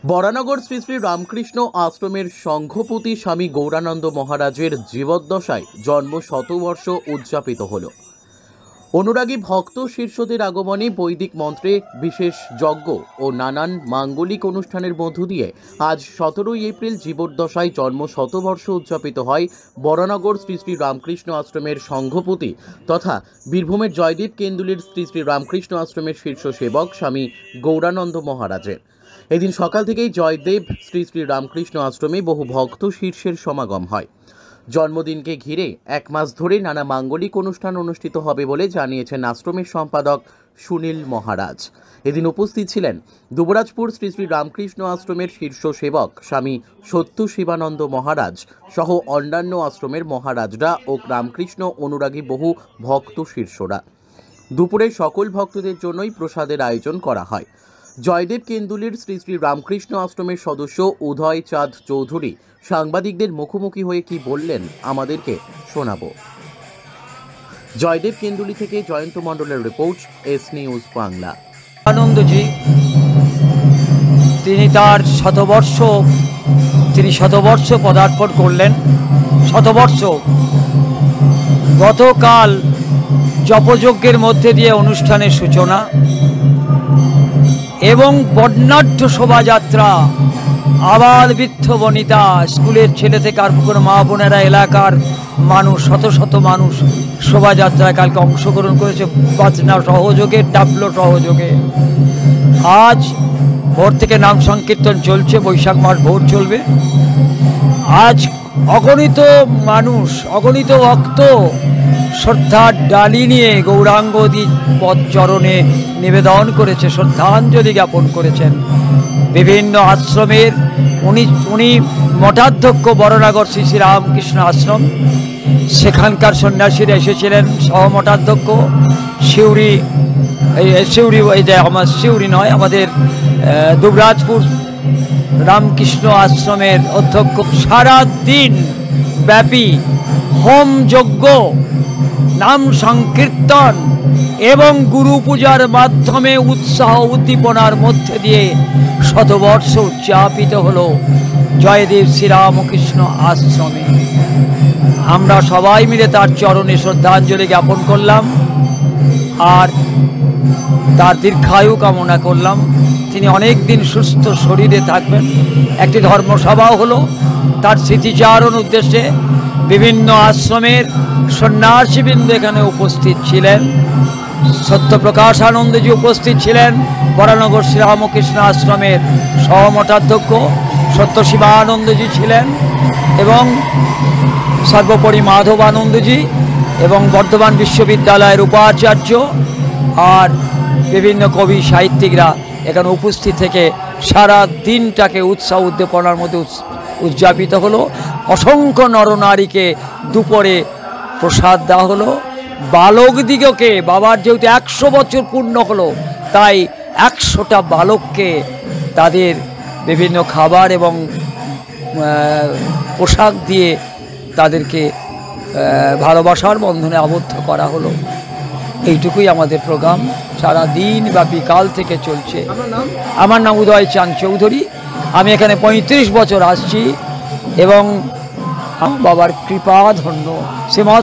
বরানগর শ্রী শ্রী রামকৃষ্ণ আশ্রমের সংঘপতি স্বামী গৌরানন্দ মহারাজের জীবদ্দশায় জন্ম শতবর্ষ উদযাপিত হল। অনুরাগী ভক্ত শীর্ষদের আগমনে বৈদিক মন্ত্রে বিশেষ যজ্ঞ ও নানান মাঙ্গলিক অনুষ্ঠানের মধ্য দিয়ে আজ 17 এপ্রিল জীবদ্দশায় জন্ম শতবর্ষ উদযাপিত হয় বরানগর শ্রী শ্রী রামকৃষ্ণ আশ্রমের সংঘপতি তথা বীরভূমের জয়দেব কেন্দুলির শ্রী শ্রী রামকৃষ্ণ আশ্রমের শীর্ষ সেবক স্বামী গৌরানন্দ মহারাজের। এদিন সকাল থেকেই জয়দেব শ্রী শ্রী রামকৃষ্ণ আশ্রমে বহু ভক্ত শীর্ষের সমাগম হয়। জন্মদিনকে ঘিরে এক মাস ধরে নানা মাঙ্গলিক অনুষ্ঠান অনুষ্ঠিত হবে বলে জানিয়েছেন আশ্রমের সম্পাদক সুনীল মহারাজ। এদিন উপস্থিত ছিলেন দুবরাজপুর শ্রী শ্রী রামকৃষ্ণ আশ্রমের শীর্ষ সেবক স্বামী সত্য শিবানন্দ মহারাজ সহ অন্যান্য আশ্রমের মহারাজরা ও রামকৃষ্ণ অনুরাগী বহু ভক্ত শীর্ষরা। দুপুরে সকল ভক্তদের জন্যই প্রসাদের আয়োজন করা হয়। জয়দেব কেন্দুলির শ্রী শ্রী রামকৃষ্ণ আশ্রমের সদস্য উদয় চাঁদ চৌধুরী সাংবাদিকদের মুখোমুখি হয়ে কি বললেন আমাদেরকে শোনাবো। জয়দেব কেন্দুলি থেকে জয়ন্ত মণ্ডলের report, S news Bangla. Anandji তিনি তার শতবর্ষ পদার্পণ করলেন। শতবর্ষ গতকাল জপযজ্ঞের মধ্যে দিয়ে অনুষ্ঠানের সূচনা এবং বর্ণাঢ্য শোভাযাত্রা, আবাল বৃদ্ধ বনিতা, স্কুলের ছেলে থেকে আর কোনো মা বোনেরা, এলাকার মানুষ, শত শত মানুষ শোভাযাত্রায় কালকে অংশগ্রহণ করেছে বাজনা সহযোগে, ডাবলো সহযোগে। আজ ভোর থেকে নাম সংকীর্তন চলছে, বৈশাখ মাস ভোর চলবে। আজ অগণিত মানুষ, অগণিত ভক্ত শ্রদ্ধার ডালি নিয়ে গৌরাঙ্গদীর পদচরণে নিবেদন করেছে, শ্রদ্ধাঞ্জলি জ্ঞাপন করেছেন। বিভিন্ন আশ্রমের উনি মঠাধ্যক্ষ বরানগর শ্রী শ্রী রামকৃষ্ণ আশ্রম, সেখানকার সন্ন্যাসীরা এসেছিলেন। সহমঠাধ্যক্ষ শিউরি নয়, আমাদের দুবরাজপুর রামকৃষ্ণ আশ্রমের অধ্যক্ষ সারা দিন ব্যাপী হোম যজ্ঞ, নাম সংকীর্তন এবং গুরু পূজার মাধ্যমে উৎসাহ উদ্দীপনার মধ্যে দিয়ে শতবর্ষ উদযাপিত হলো জয়দেব শ্রীরামকৃষ্ণ আশ্রমে। আমরা সবাই মিলে তার চরণে শ্রদ্ধাঞ্জলি জ্ঞাপন করলাম আর তার দীর্ঘায়ু কামনা করলাম। তিনি অনেক দিন সুস্থ শরীরে থাকবেন। একটি ধর্মসভাও হলো তার স্মৃতিচারণ উদ্দেশ্যে। বিভিন্ন আশ্রমের সন্ন্যাসীবৃন্দ এখানে উপস্থিত ছিলেন। সত্যপ্রকাশ আনন্দজি উপস্থিত ছিলেন, বরানগর শ্রীরামকৃষ্ণ আশ্রমের সহমঠাধ্যক্ষ সত্য শিবানন্দজি ছিলেন এবং সর্বোপরি মাধব আনন্দজি এবং বর্ধমান বিশ্ববিদ্যালয়ের উপাচার্য আর বিভিন্ন কবি সাহিত্যিকরা এখানে উপস্থিত থেকে সারা দিনটাকে উৎসাহ উদ্দীপনার মধ্যে উদযাপিত হলো। অসংখ্য নরনারীকে দুপুরে প্রসাদ দেওয়া হলো। বালকদিগকে, বাবার যেহেতু 100 বছর পূর্ণ হলো, তাই 100টা বালককে তাদের বিভিন্ন খাবার এবং পোশাক দিয়ে তাদেরকে ভালোবাসার বন্ধনে আবদ্ধ করা হলো। এইটুকুই আমাদের প্রোগ্রাম সারা দিন ব্যাপী কাল থেকে চলছে। আমার নাম উদয় চাঁদ চৌধুরী। আমি এখানে 35 বছর আসছি এবং বাবার কৃপা ধন্য শ্রীমৎ